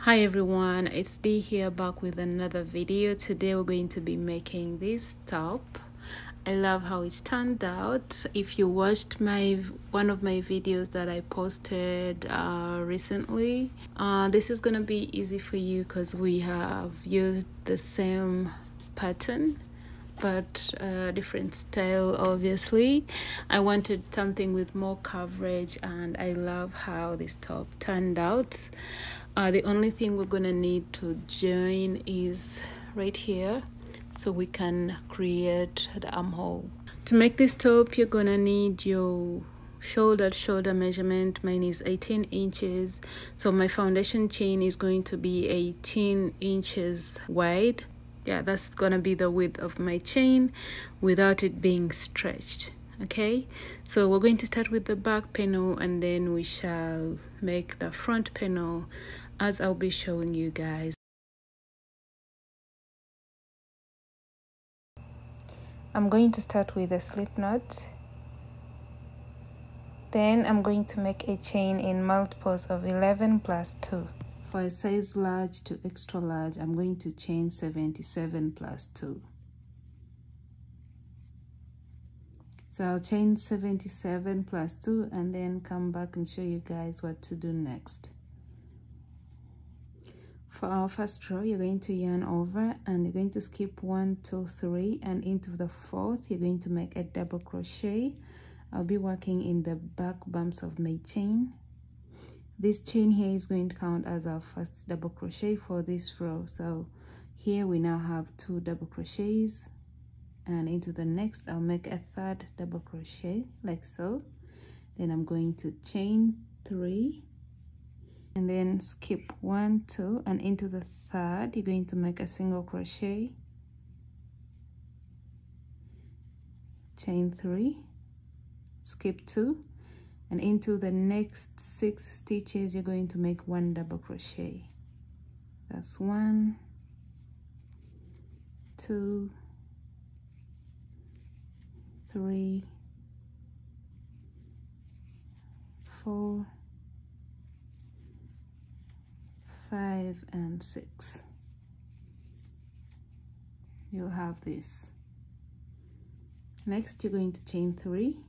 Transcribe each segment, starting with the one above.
Hi everyone, it's Dee here, back with another video. Today we're going to be making this top. I love how it turned out. If you watched one of my videos that I posted recently, this is gonna be easy for you because we have used the same pattern but different style. Obviously I wanted something with more coverage, and I love how this top turned out. The only thing we're gonna need to join is right here, so we can create the armhole. To make this top, you're gonna need your shoulder measurement. Mine is 18 inches, so my foundation chain is going to be 18 inches wide. Yeah, that's gonna be the width of my chain without it being stretched. Okay, so we're going to start with the back panel, and then we shall make the front panel as I'll be showing you guys. I'm going to start with a slip knot. Then I'm going to make a chain in multiples of 11 plus 2. For a size large to extra large, I'm going to chain 77 plus 2. So I'll chain 77 plus 2 and then come back and show you guys what to do next. For our first row, you're going to yarn over and you're going to skip 1, 2, 3, and into the fourth you're going to make a double crochet. I'll be working in the back bumps of my chain. This chain here is going to count as our first double crochet for this row. So here we now have 2 double crochets, and into the next I'll make a third double crochet like so. Then I'm going to chain 3 and then skip 1, 2, and into the third you're going to make a single crochet, chain 3, skip 2, and into the next 6 stitches you're going to make 1 double crochet. That's 1, 2, 3, 4, 5, and 6. You'll have this. Next you're going to chain 3,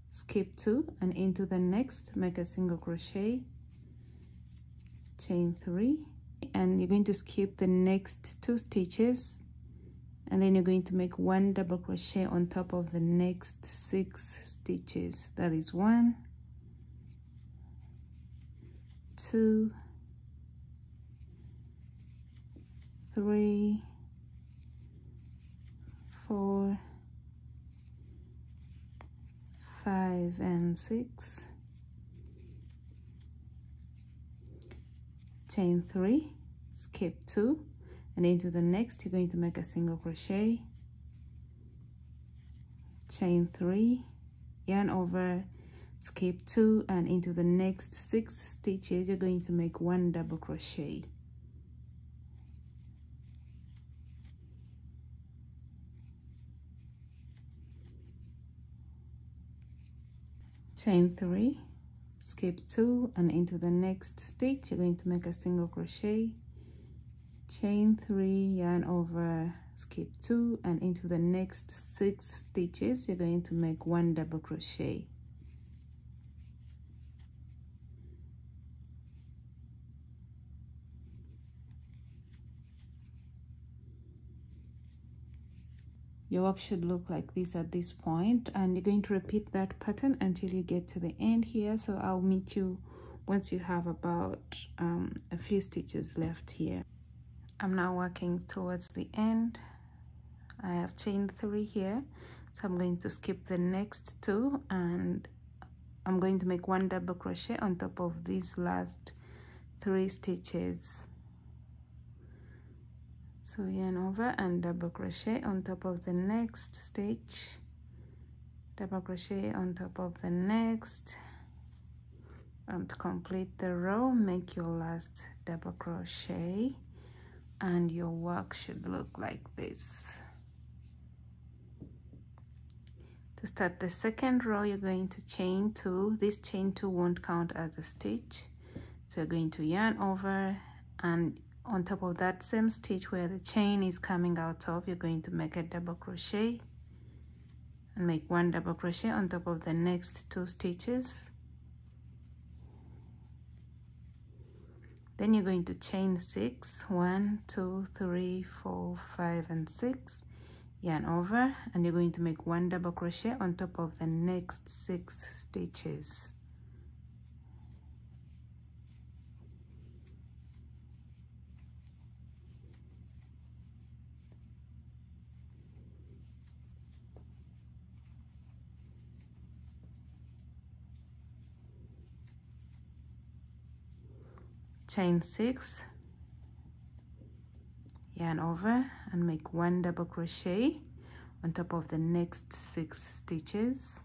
skip 2, and into the next make a single crochet, chain 3, and you're going to skip the next 2 stitches, and then you're going to make 1 double crochet on top of the next 6 stitches. That is 1, 2, 3, 4, 5, and 6. Chain 3, skip 2, and into the next you're going to make a single crochet, chain 3, yarn over, skip 2, and into the next 6 stitches you're going to make 1 double crochet. Chain 3, skip 2, and into the next stitch you're going to make a single crochet, chain 3, yarn over, skip 2, and into the next 6 stitches you're going to make 1 double crochet. Your work should look like this at this point, and you're going to repeat that pattern until you get to the end here. So I'll meet you once you have about a few stitches left here. I'm now working towards the end. I have chained 3 here, so I'm going to skip the next 2, and I'm going to make 1 double crochet on top of these last 3 stitches. So yarn over and double crochet on top of the next stitch, double crochet on top of the next, and to complete the row make your last double crochet, and your work should look like this. To start the second row you're going to chain 2. This chain 2 won't count as a stitch, So you're going to yarn over, and on top of that same stitch where the chain is coming out of, you're going to make a double crochet and make 1 double crochet on top of the next 2 stitches. Then you're going to chain 6, 1, 2, 3, 4, 5, and 6, yarn over, and you're going to make 1 double crochet on top of the next 6 stitches. Chain 6, yarn over, and make 1 double crochet on top of the next 6 stitches.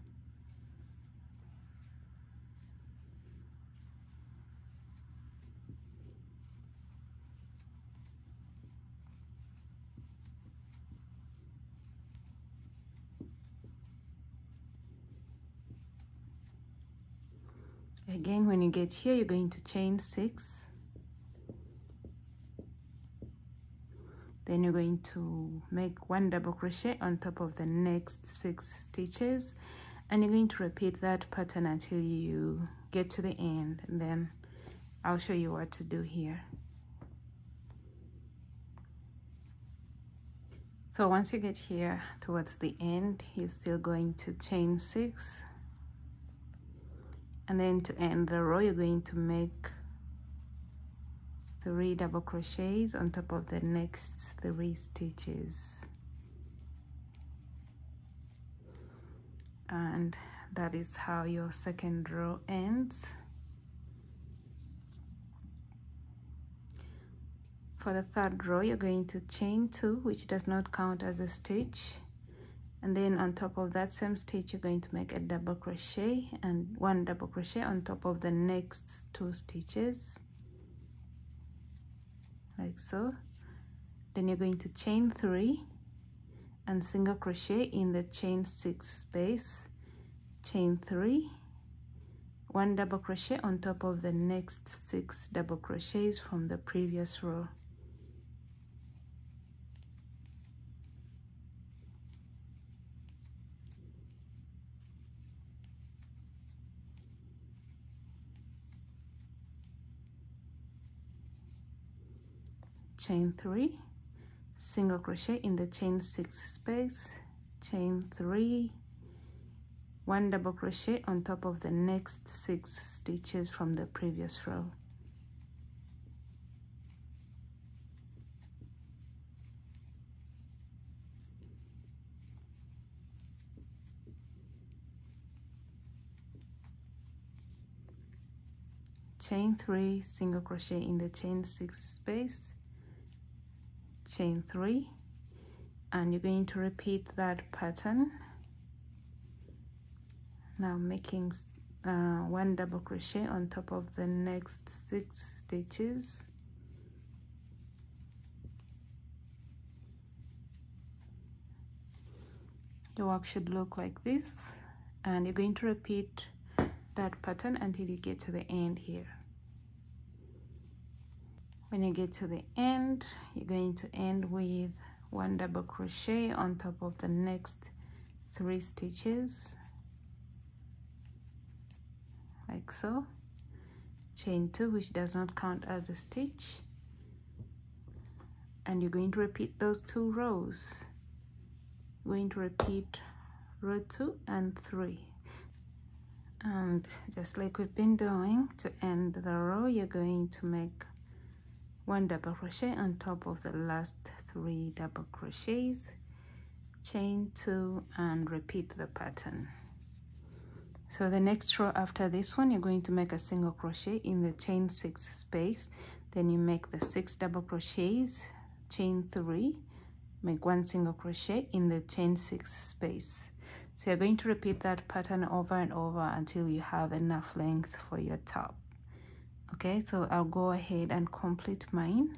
Again, when you get here, you're going to chain 6. Then you're going to make 1 double crochet on top of the next 6 stitches, and you're going to repeat that pattern until you get to the end, and then I'll show you what to do here. So once you get here towards the end, you're still going to chain 6, and then to end the row, you're going to make 3 double crochets on top of the next 3 stitches, and that is how your second row ends. For the third row, you're going to chain 2, which does not count as a stitch, and then on top of that same stitch, you're going to make a double crochet and 1 double crochet on top of the next 2 stitches, like so. Then you're going to chain 3 and single crochet in the chain 6 space, chain 3, 1 double crochet on top of the next 6 double crochets from the previous row. Chain 3, single crochet in the chain 6 space, chain 3, 1 double crochet on top of the next 6 stitches from the previous row. Chain 3, single crochet in the chain 6 space, chain 3, and you're going to repeat that pattern, now making 1 double crochet on top of the next 6 stitches. The work should look like this, and you're going to repeat that pattern until you get to the end here. When you get to the end, you're going to end with 1 double crochet on top of the next 3 stitches, like so. Chain 2, which does not count as a stitch, and you're going to repeat those 2 rows. You're going to repeat row 2 and 3, and just like we've been doing, to end the row, you're going to make 1 double crochet on top of the last 3 double crochets, chain 2, and repeat the pattern. So the next row after this one, you're going to make a single crochet in the chain 6 space, then you make the 6 double crochets, chain 3, make 1 single crochet in the chain 6 space. So you're going to repeat that pattern over and over until you have enough length for your top. Okay, so I'll go ahead and complete mine,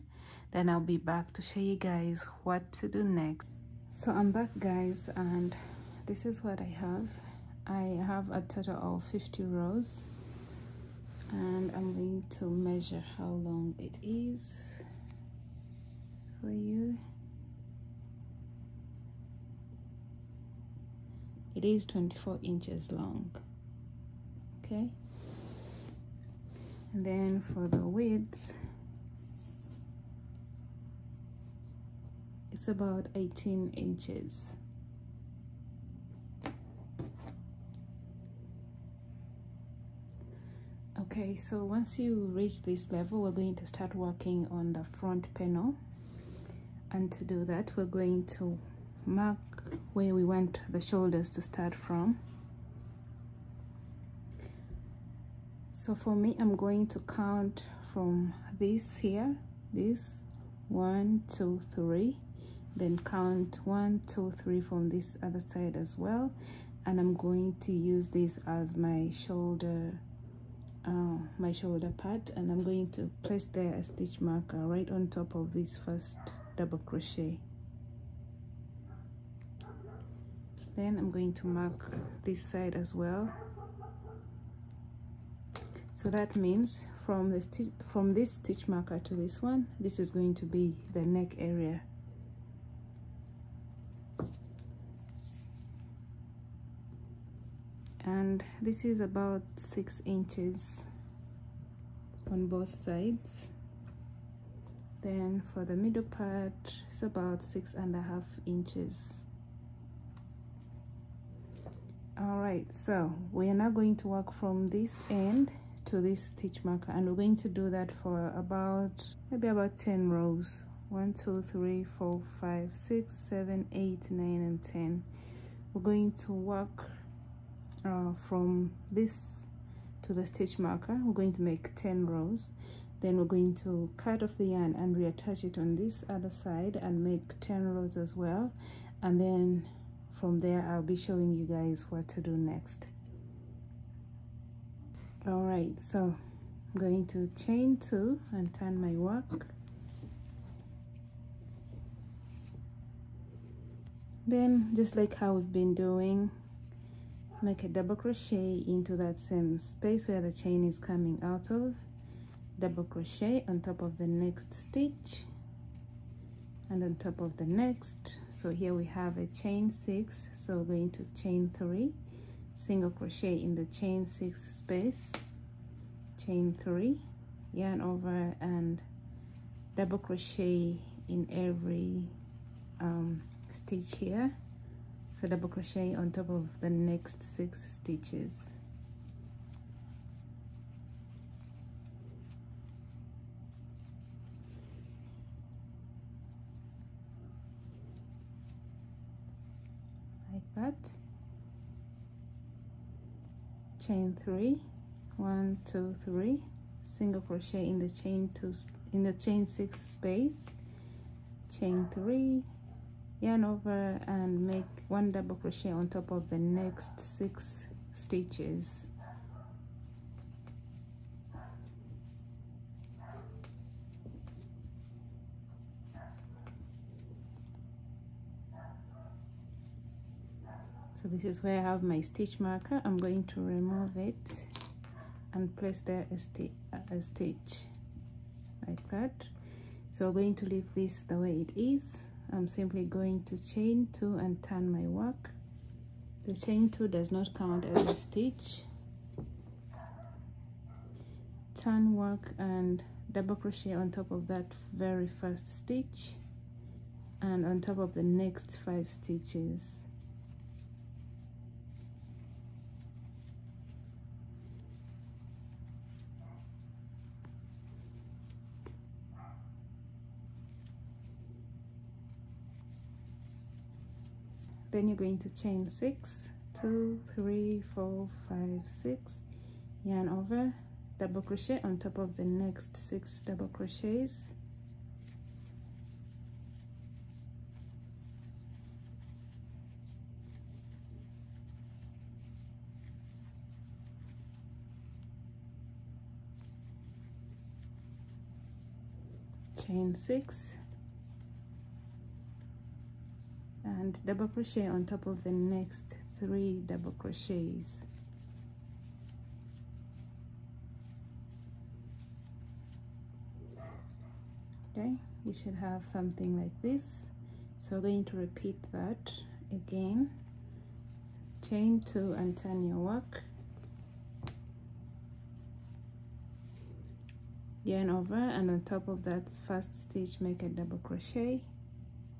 then I'll be back to show you guys what to do next. So I'm back, guys, and this is what I have. I have a total of 50 rows, and I'm going to measure how long it is for you. It is 24 inches long. Okay, and then for the width, it's about 18 inches. Okay, so once you reach this level, we're going to start working on the front panel, and to do that, we're going to mark where we want the shoulders to start from. So for me, I'm going to count from this here, this 1, 2, 3, then count 1, 2, 3 from this other side as well, and I'm going to use this as my shoulder part, and I'm going to place there a stitch marker right on top of this first double crochet. Then I'm going to mark this side as well. So that means from this stitch marker to this one, this is going to be the neck area. And this is about 6 inches on both sides. Then for the middle part, it's about 6.5 inches. All right, so we are now going to work from this end to this stitch marker, and we're going to do that for maybe about 10 rows. 1, 2, 3, 4, 5, 6, 7, 8, 9, and 10. We're going to work from this to the stitch marker. We're going to make 10 rows. Then we're going to cut off the yarn and reattach it on this other side and make 10 rows as well. And then from there, I'll be showing you guys what to do next. All right, so I'm going to chain 2 and turn my work. Then, just like how we've been doing, make a double crochet into that same space where the chain is coming out of, double crochet on top of the next stitch and on top of the next. So here we have a chain 6, so we're going to chain 3, single crochet in the chain 6 space, chain 3, yarn over and double crochet in every stitch here. So double crochet on top of the next 6 stitches. Like that. Chain 3, 1, 2, 3, single crochet in the chain 6 space, chain 3, yarn over and make 1 double crochet on top of the next 6 stitches. So this is where I have my stitch marker. I'm going to remove it and place there a stitch like that. So I'm going to leave this the way it is. I'm simply going to chain 2 and turn my work. The chain 2 does not count as a stitch. Turn work and double crochet on top of that very first stitch and on top of the next 5 stitches. Then you're going to chain 6, 2, 3, 4, 5, 6, yarn over, double crochet on top of the next 6 double crochets. Chain 6 and double crochet on top of the next 3 double crochets. Okay, you should have something like this. So we're going to repeat that again. Chain 2 and turn your work, yarn over, and on top of that first stitch make a double crochet,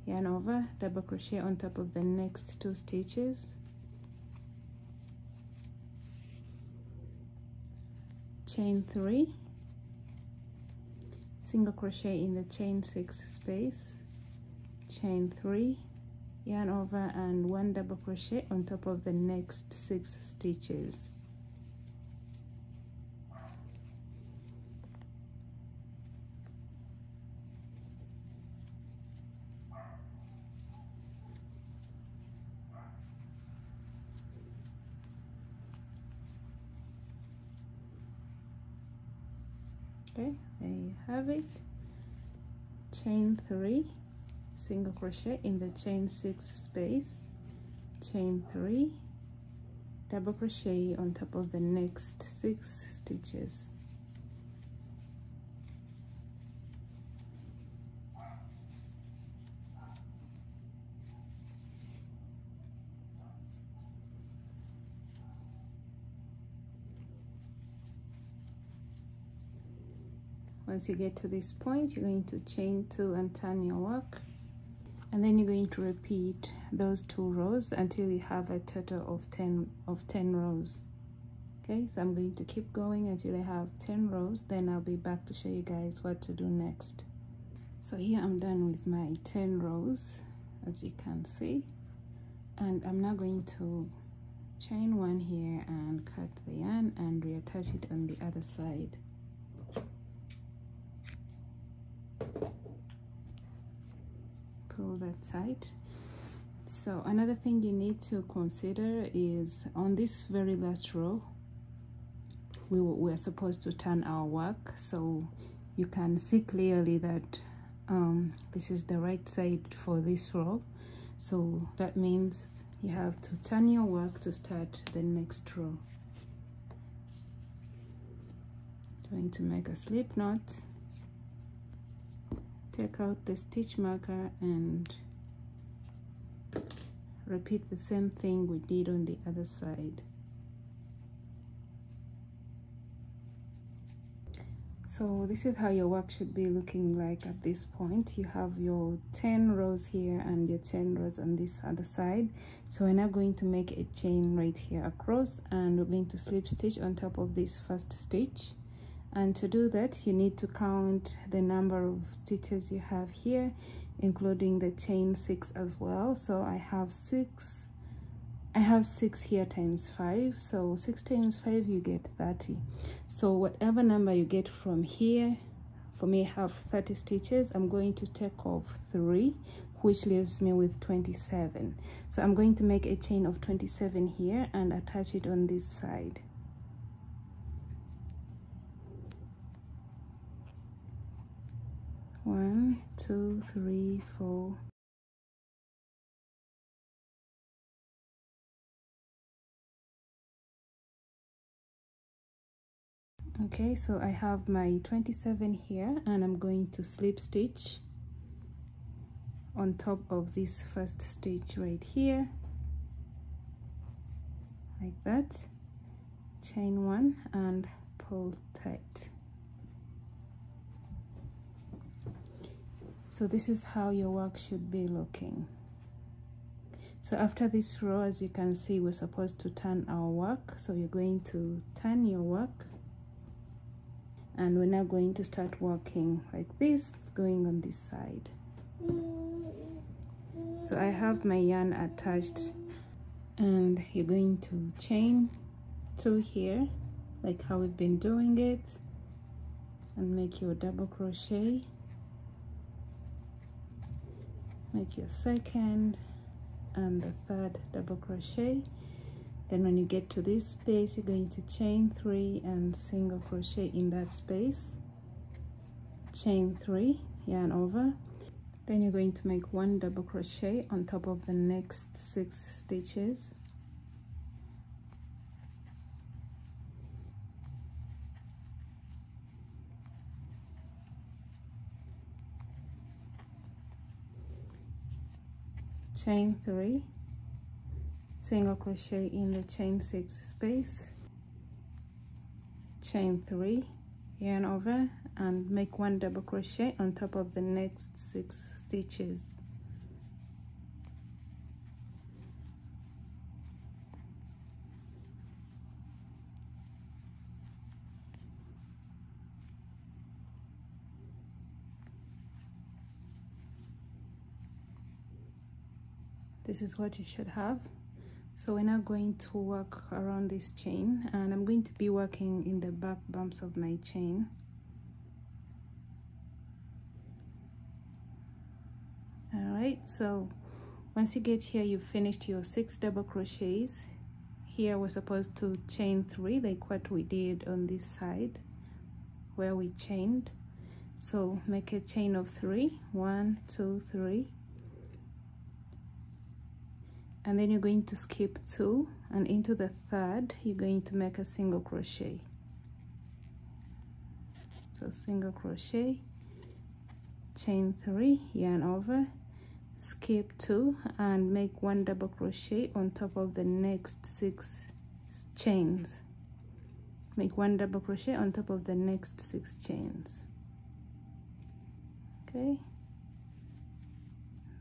yarn over, double crochet on top of the next 2 stitches, chain 3, single crochet in the chain 6 space, chain 3, yarn over, and 1 double crochet on top of the next 6 stitches. Okay, there you have it. Chain 3, single crochet in the chain 6 space, chain 3, double crochet on top of the next 6 stitches. Once you get to this point, you're going to chain 2 and turn your work, and then you're going to repeat those 2 rows until you have a total of 10 rows. Okay, so I'm going to keep going until I have 10 rows, then I'll be back to show you guys what to do next. So here I'm done with my 10 rows, as you can see, and I'm now going to chain 1 here and cut the yarn and reattach it on the other side. Pull that tight. So another thing you need to consider is on this very last row we're supposed to turn our work, so you can see clearly that this is the right side for this row, so that means you have to turn your work to start the next row. Going to make a slip knot, take out the stitch marker and repeat the same thing we did on the other side. So this is how your work should be looking like at this point. You have your 10 rows here and your 10 rows on this other side. So we're now going to make a chain right here across, and we're going to slip stitch on top of this first stitch. And to do that, you need to count the number of stitches you have here, including the chain 6 as well. So I have 6 here times 5, so 6 times 5 you get 30. So whatever number you get from here, for me I have 30 stitches, I'm going to take off 3, which leaves me with 27. So I'm going to make a chain of 27 here and attach it on this side. One, two, three, four. Okay, so I have my 27 here, and I'm going to slip stitch on top of this first stitch right here, like that, chain 1 and pull tight. So this is how your work should be looking. So after this row, as you can see, we're supposed to turn our work, so you're going to turn your work, and we're now going to start working like this, going on this side. So I have my yarn attached, and you're going to chain 2 here, like how we've been doing it, and make your double crochet, make your second and the third double crochet. Then when you get to this space, you're going to chain 3 and single crochet in that space, chain 3, yarn over, then you're going to make 1 double crochet on top of the next 6 stitches, chain 3, single crochet in the chain 6 space, chain 3, yarn over, and make 1 double crochet on top of the next 6 stitches. This is what you should have. So we're now going to work around this chain, and I'm going to be working in the back bumps of my chain. Alright, so once you get here, you've finished your 6 double crochets. Here we're supposed to chain 3 like what we did on this side where we chained. So make a chain of 3, 1, 2, 3. And then you're going to skip 2, and into the third you're going to make a single crochet. So single crochet, chain 3, yarn over, skip 2, and make 1 double crochet on top of the next 6 chains. Make 1 double crochet on top of the next 6 chains. Okay,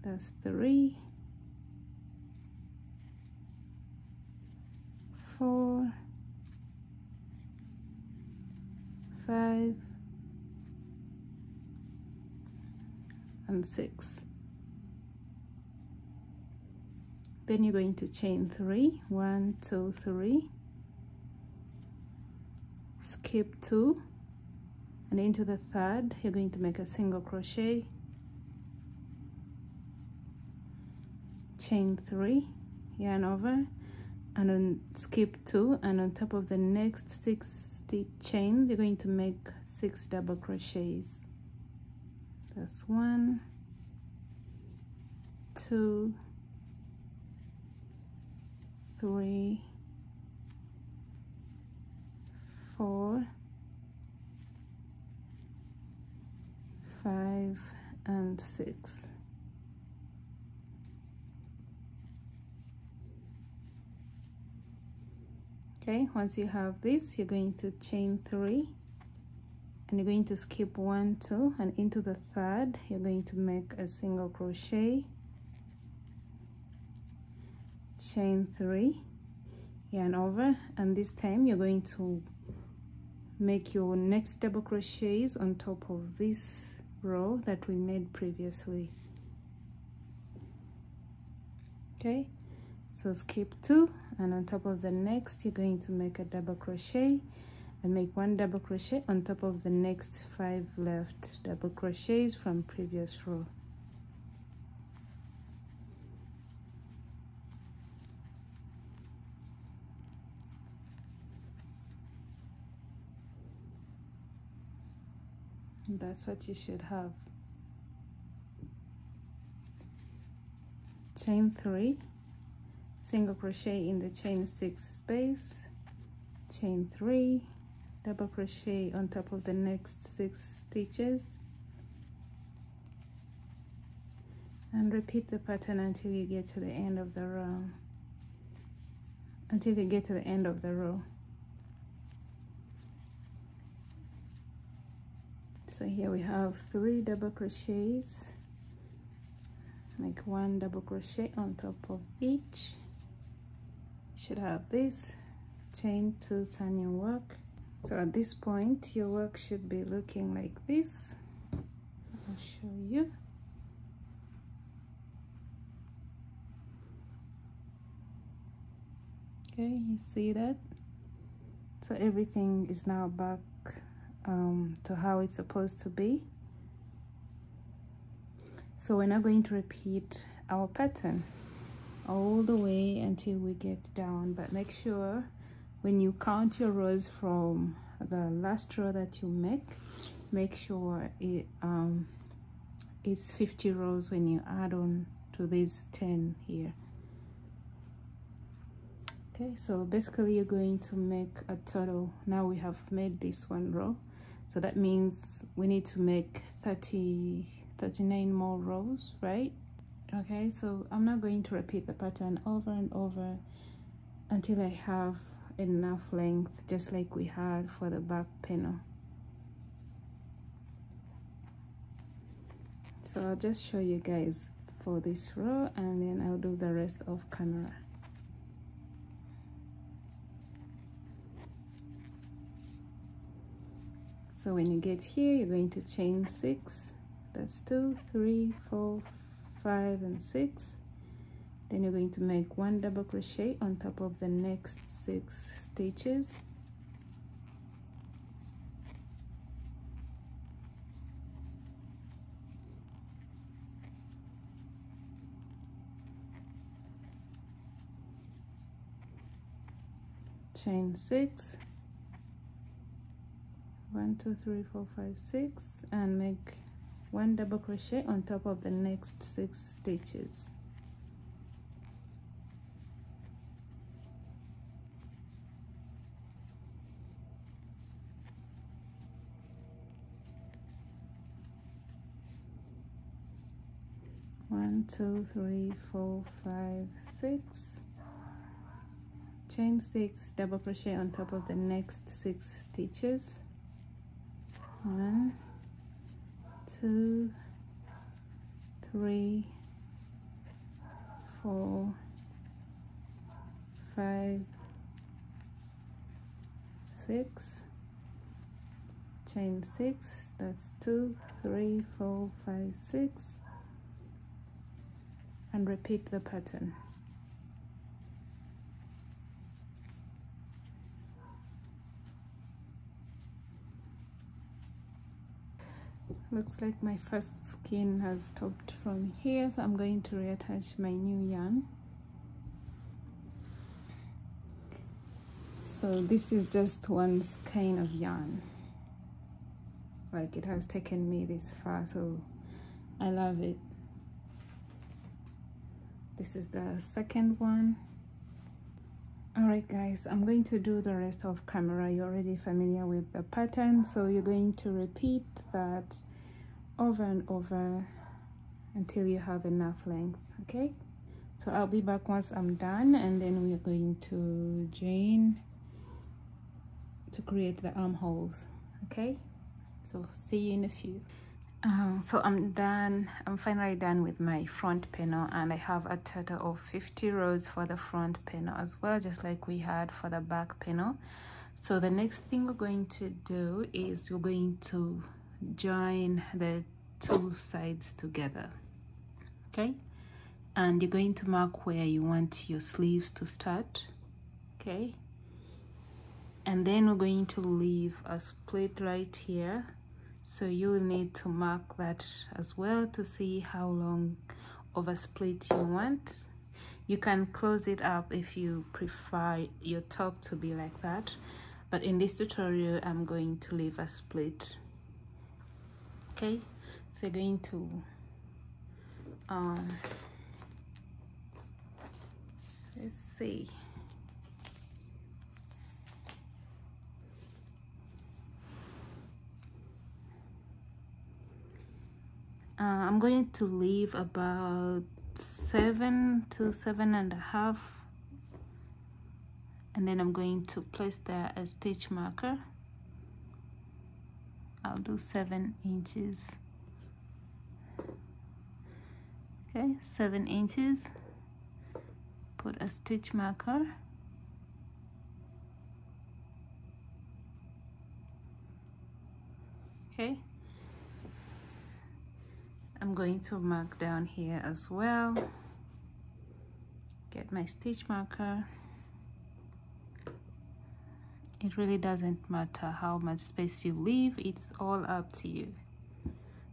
that's 3, 4, 5, and 6. Then you're going to chain 3, 1, 2, 3, skip 2, and into the third you're going to make a single crochet, chain 3, yarn over, and on skip 2, and on top of the next 6 chains you're going to make 6 double crochets. That's 1, 2, 3, 4, 5, and 6. Okay, once you have this, you're going to chain 3, and you're going to skip 1, 2, and into the third you're going to make a single crochet, chain 3, yarn over, and this time you're going to make your next double crochets on top of this row that we made previously. Okay, so skip 2, and on top of the next you're going to make a double crochet and make 1 double crochet on top of the next 5 left double crochets from previous row. And that's what you should have. Chain 3, single crochet in the chain 6 space, chain 3, double crochet on top of the next 6 stitches, and repeat the pattern until you get to the end of the row. So here we have 3 double crochets. Make 1 double crochet on top of each. Should have this, chain 2, turn your work. So at this point your work should be looking like this. I'll show you. Okay, you see that? So everything is now back to how it's supposed to be. So we're now going to repeat our pattern all the way until we get down, but make sure when you count your rows from the last row that you make sure it's 50 rows when you add on to these 10 here. Okay, so basically you're going to make a total. Now we have made this 1 row, so that means we need to make 39 more rows, right? Okay, so I'm not going to repeat the pattern over and over until I have enough length, just like we had for the back panel. So I'll just show you guys for this row, and then I'll do the rest off camera. So when you get here, you're going to chain 6. That's 2, 3, 4, 5, and 6. Then you're going to make 1 double crochet on top of the next 6 stitches. Chain 6, 1, 2, 3, 4, 5, 6, and make 1 double crochet on top of the next 6 stitches. One, 2, 3, 4, 5, 6. Chain 6, double crochet on top of the next 6 stitches. 1, 2, 3, 4, 5, 6. Chain 6, that's 2, 3, 4, 5, 6, and repeat the pattern. Looks like my first skein has stopped from here, so I'm going to reattach my new yarn. So this is just one skein of yarn. Like, it has taken me this far, so I love it. This is the second one. Alright guys, I'm going to do the rest of camera. You're already familiar with the pattern, so you're going to repeat that over and over until you have enough length. Okay, so I'll be back once I'm done, and then we're going to join to create the armholes. Okay, so see you in a few. So I'm done. I'm finally done with my front panel, and I have a total of 50 rows for the front panel as well, just like we had for the back panel. So the next thing we're going to do is we're going to join the 2 sides together. Okay, and you're going to mark where you want your sleeves to start. Okay, and then we're going to leave a split right here, so you'll need to mark that as well to see how long of a split you want. You can close it up if you prefer your top to be like that, but in this tutorial I'm going to leave a split. Okay, so you're going to let's see, I'm going to leave about 7 to 7.5, and then I'm going to place there a stitch marker. I'll do 7 inches. Okay, 7 inches. Put a stitch marker. Okay, I'm going to mark down here as well. Get my stitch marker. It really doesn't matter how much space you leave, it's all up to you.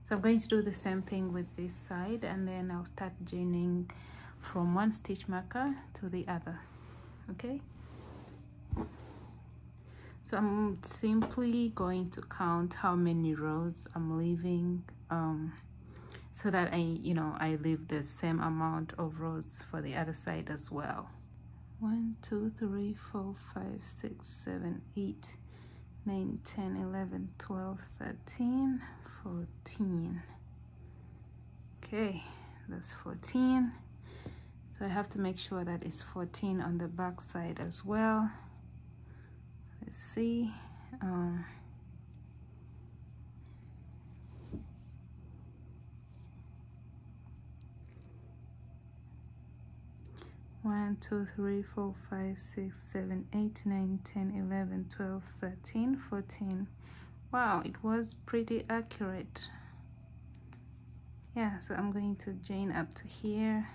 So I'm going to do the same thing with this side, and then I'll start joining from one stitch marker to the other. Okay, so I'm simply going to count how many rows I'm leaving, so that I leave the same amount of rows for the other side as well. 1, 2, 3, 4, 5, 6, 7, 8, 9, 10, 11, 12, 13, 14. Okay, that's 14. So I have to make sure that it's 14 on the back side as well. Let's see. 1, 2, 3, 4, 5, 6, 7, 8, 9, 10, 11, 12, 13, 14. Wow, it was pretty accurate. Yeah, so I'm going to join up to here.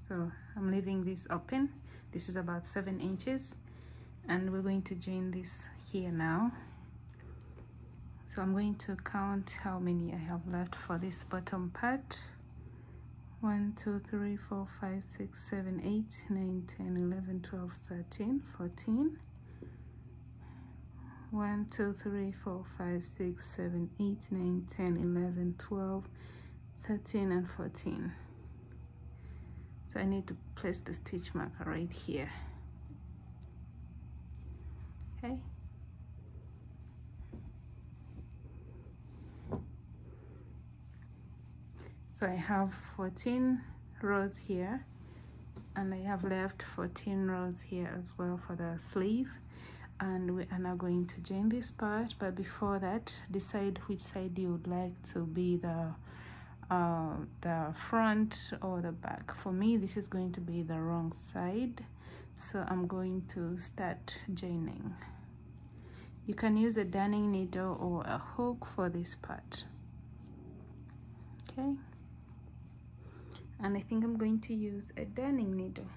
So I'm leaving this open. This is about 7 inches, and we're going to join this here now. So I'm going to count how many I have left for this bottom part. 1, 2, 3, 4, 5, 6, 7, 8, 9, 10, 11, 12, 13, 14. 1, 2, 3, 4, 5, 6, 7, 8, 9, 10, 11, 12, 13, and 14. So I need to place the stitch marker right here. Okay. So I have 14 rows here, and I have left 14 rows here as well for the sleeve. And we are now going to join this part, but before that, decide which side you would like to be the front or the back. For me, this is going to be the wrong side, so I'm going to start joining. You can use a darning needle or a hook for this part. Okay, and I think I'm going to use a darning needle.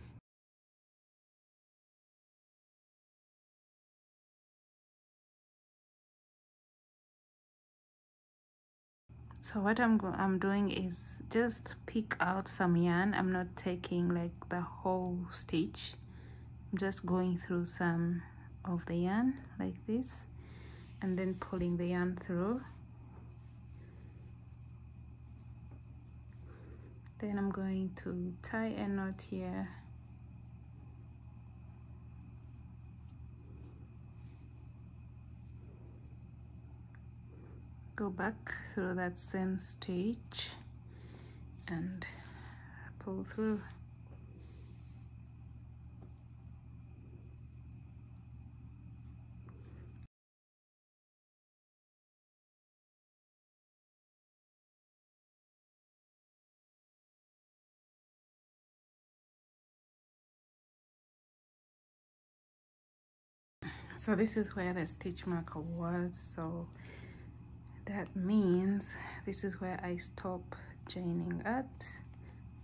So what I'm doing is just pick out some yarn. I'm not taking like the whole stitch. I'm just going through some of the yarn like this, and then pulling the yarn through. Then I'm going to tie a knot here. Go back through that same stitch and pull through. So this is where the stitch marker was, so that means this is where I stop joining at.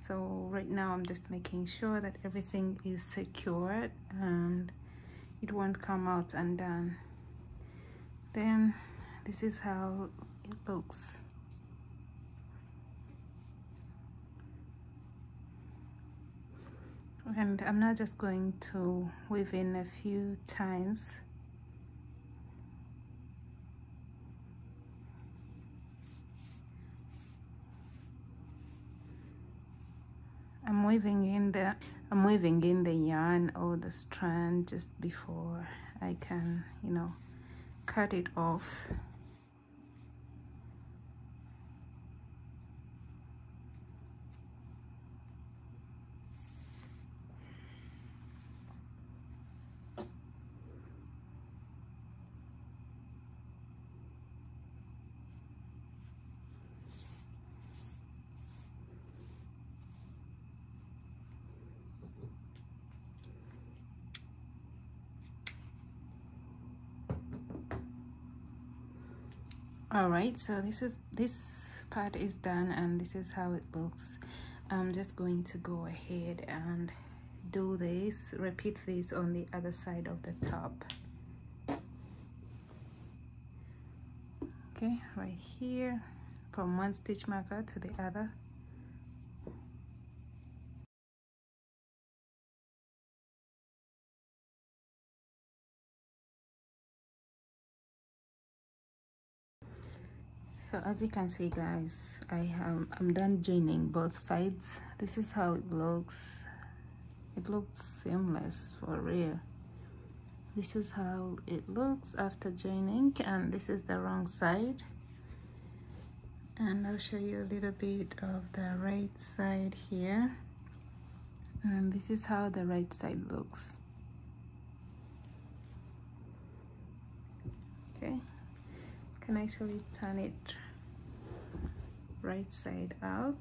So right now I'm just making sure that everything is secured and it won't come out undone. Then this is how it looks. And I'm now just going to weave in a few times. I'm weaving in the yarn or the strand just before I can, you know, cut it off. All right, so this part is done, and this is how it looks. I'm just going to go ahead and do this, repeat this on the other side of the top. Okay, right here, from one stitch marker to the other. So as you can see, guys, I'm done joining both sides. This is how it looks. It looks seamless for real. This is how it looks after joining, and this is the wrong side. And I'll show you a little bit of the right side here. And this is how the right side looks. Okay, can actually turn it right side out.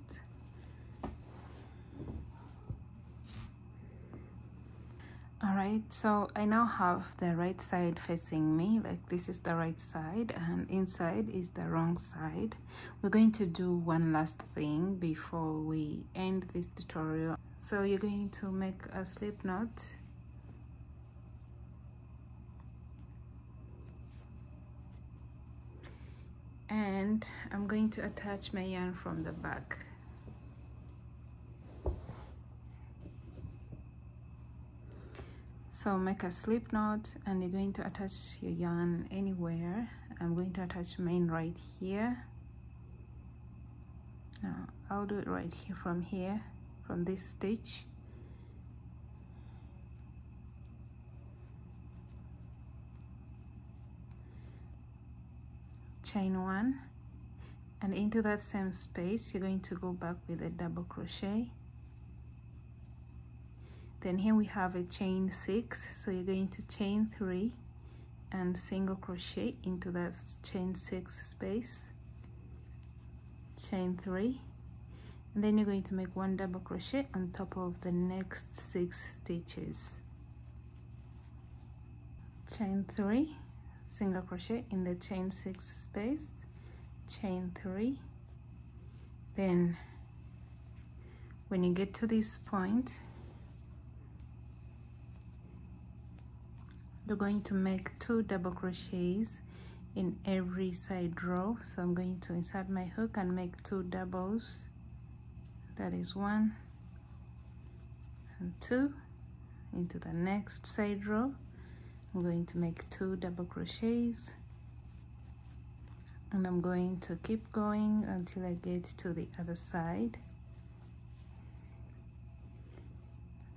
Alright, so I now have the right side facing me, like this is the right side and inside is the wrong side. We're going to do one last thing before we end this tutorial. So you're going to make a slip knot. And I'm going to attach my yarn from the back. So make a slip knot and you're going to attach your yarn anywhere. I'm going to attach mine right here. Now I'll do it right here, from this stitch. Chain 1, and into that same space you're going to go back with a double crochet. Then here we have a chain 6, so you're going to chain 3 and single crochet into that chain 6 space, chain 3, and then you're going to make 1 double crochet on top of the next 6 stitches. Chain 3, single crochet in the chain 6 space, chain 3. Then when you get to this point, you're going to make 2 double crochets in every side row. So I'm going to insert my hook and make 2 doubles. That is 1 and 2. Into the next side row I'm going to make 2 double crochets, and I'm going to keep going until I get to the other side,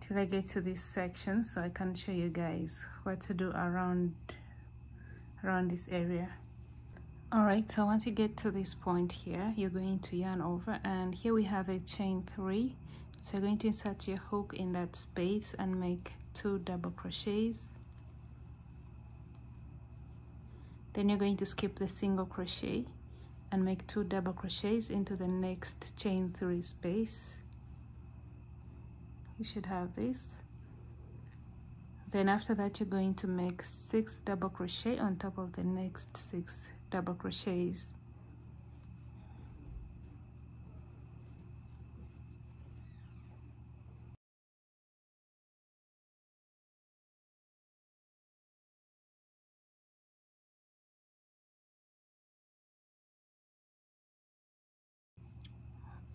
till I get to this section, so I can show you guys what to do around this area. Alright, so once you get to this point here, you're going to yarn over, and here we have a chain 3, so you're going to insert your hook in that space and make 2 double crochets. Then you're going to skip the single crochet and make 2 double crochets into the next chain 3 space. You should have this. Then after that you're going to make 6 double crochet on top of the next 6 double crochets.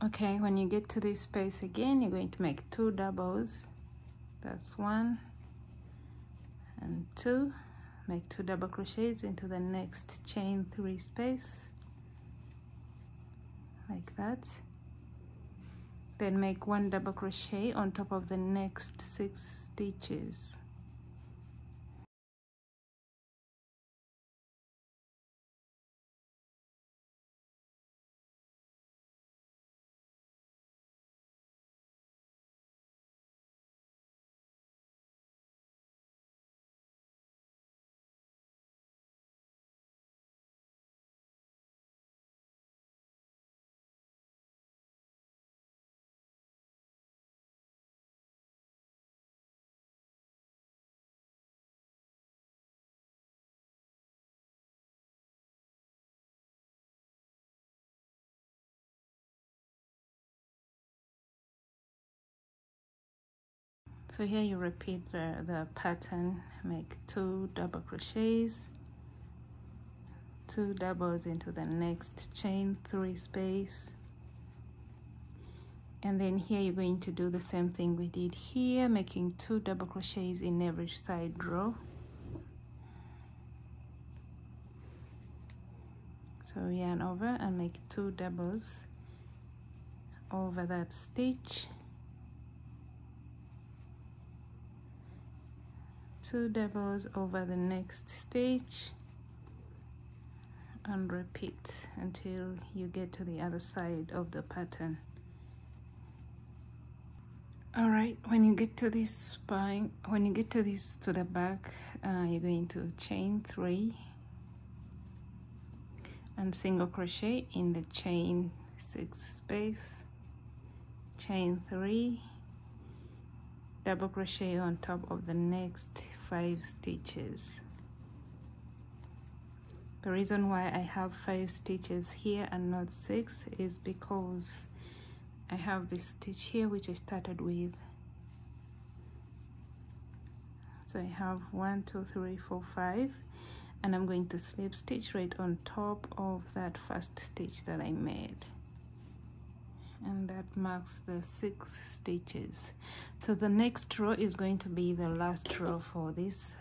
Okay, when you get to this space again, you're going to make 2 doubles. That's 1 and 2. Make 2 double crochets into the next chain 3 space, like that. Then make 1 double crochet on top of the next 6 stitches. So here you repeat the pattern, make 2 double crochets, 2 doubles into the next chain 3 space, and then here you're going to do the same thing we did here, making 2 double crochets in every side row. So yarn over and make 2 doubles over that stitch, 2 doubles over the next stitch, and repeat until you get to the other side of the pattern. All right, when you get to this spine, when you get to the back, you're going to chain 3 and single crochet in the chain 6 space, chain 3, double crochet on top of the next 5 stitches. The reason why I have 5 stitches here and not 6 is because I have this stitch here which I started with. So I have 1 2 3 4 5, and I'm going to slip stitch right on top of that first stitch that I made, and that marks the 6 stitches. So the next row is going to be the last row for this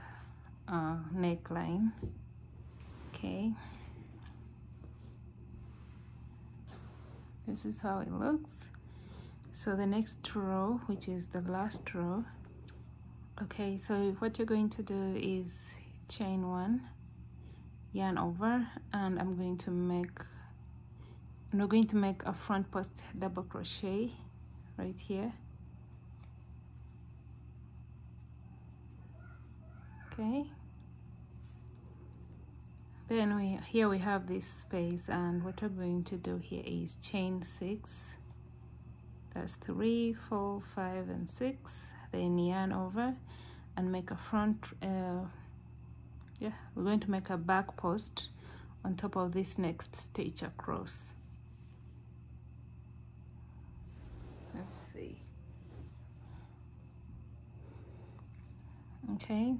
neckline. Okay, this is how it looks. So the next row, which is the last row, okay, so what you're going to do is chain 1, yarn over, and I'm going to make a front post double crochet right here. Okay, then here we have this space, and what we're going to do here is chain 6. That's 3 4 5 and 6, then yarn over and make a front we're going to make a back post on top of this next stitch across. Let's see. Okay,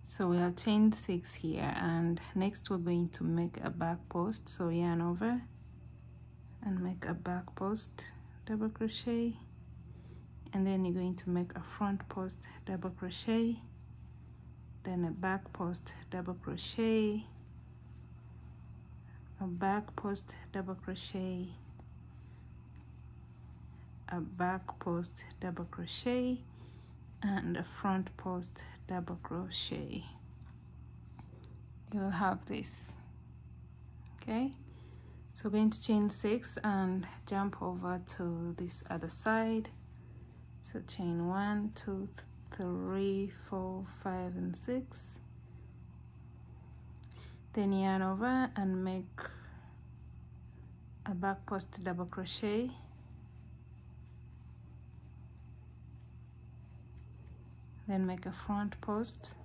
so we have chained 6 here, and next we're going to make a back post. So yarn over and make a back post double crochet, and then you're going to make a front post double crochet, then a back post double crochet, a back post double crochet, a back post double crochet, and a front post double crochet. You'll have this. Okay, so we're going to chain 6 and jump over to this other side. So chain 1 2 3 4 5 and 6, then yarn over and make a back post double crochet, then make a front post,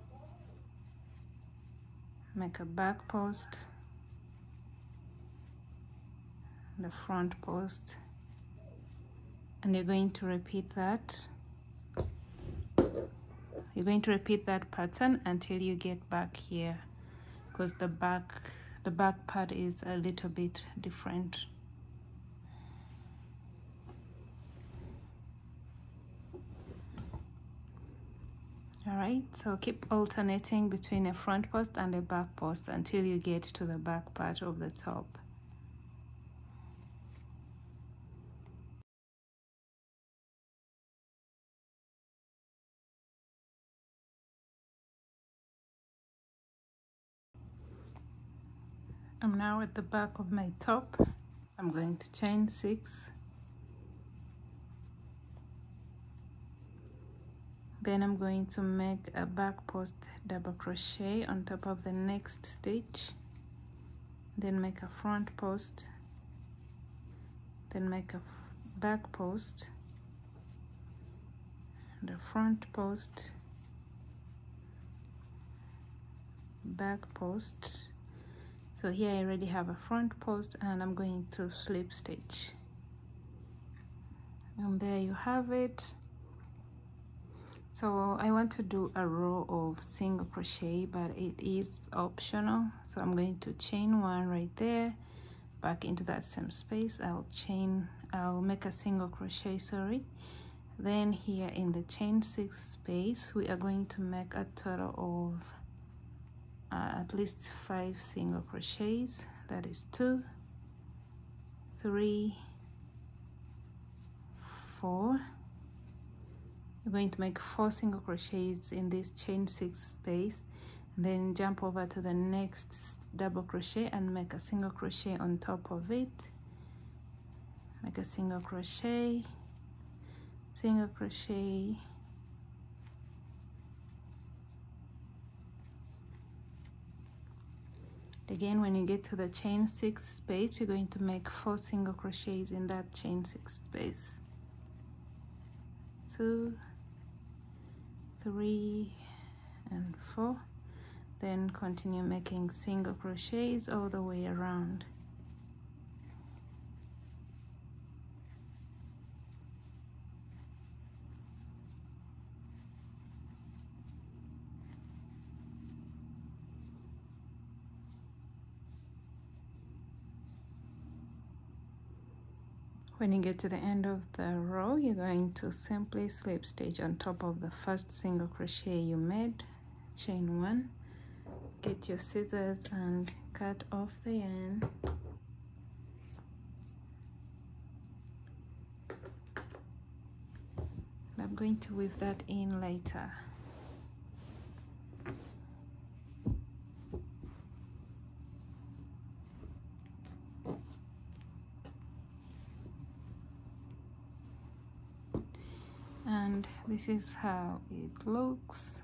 make a back post, the front post, and you're going to repeat that. You're going to repeat that pattern until you get back here, because the back part is a little bit different. All right, so keep alternating between a front post and a back post until you get to the back part of the top. I'm now at the back of my top. I'm going to chain 6. Then I'm going to make a back post double crochet on top of the next stitch, then make a front post, then make a back post, the front post, back post. So here I already have a front post, and I'm going to slip stitch, and there you have it. So I want to do a row of single crochet, but it is optional. So I'm going to chain 1 right there, back into that same space. I'll make a single crochet, sorry. Then here in the chain 6 space, we are going to make a total of at least 5 single crochets. That is 2 3 4. We're going to make 4 single crochets in this chain 6 space, then jump over to the next double crochet and make a single crochet on top of it. Make a single crochet, single crochet, again. When you get to the chain 6 space, you're going to make 4 single crochets in that chain 6 space. 2, 3, and 4. Then continue making single crochets all the way around. When you get to the end of the row, you're going to simply slip stitch on top of the first single crochet you made, chain 1. Get your scissors and cut off the end. I'm going to weave that in later. And this is how it looks.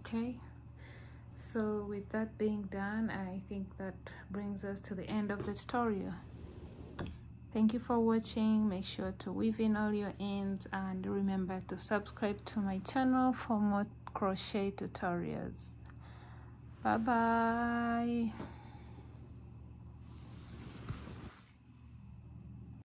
Okay, so with that being done, I think that brings us to the end of the tutorial. Thank you for watching. Make sure to weave in all your ends and remember to subscribe to my channel for more crochet tutorials. Bye bye.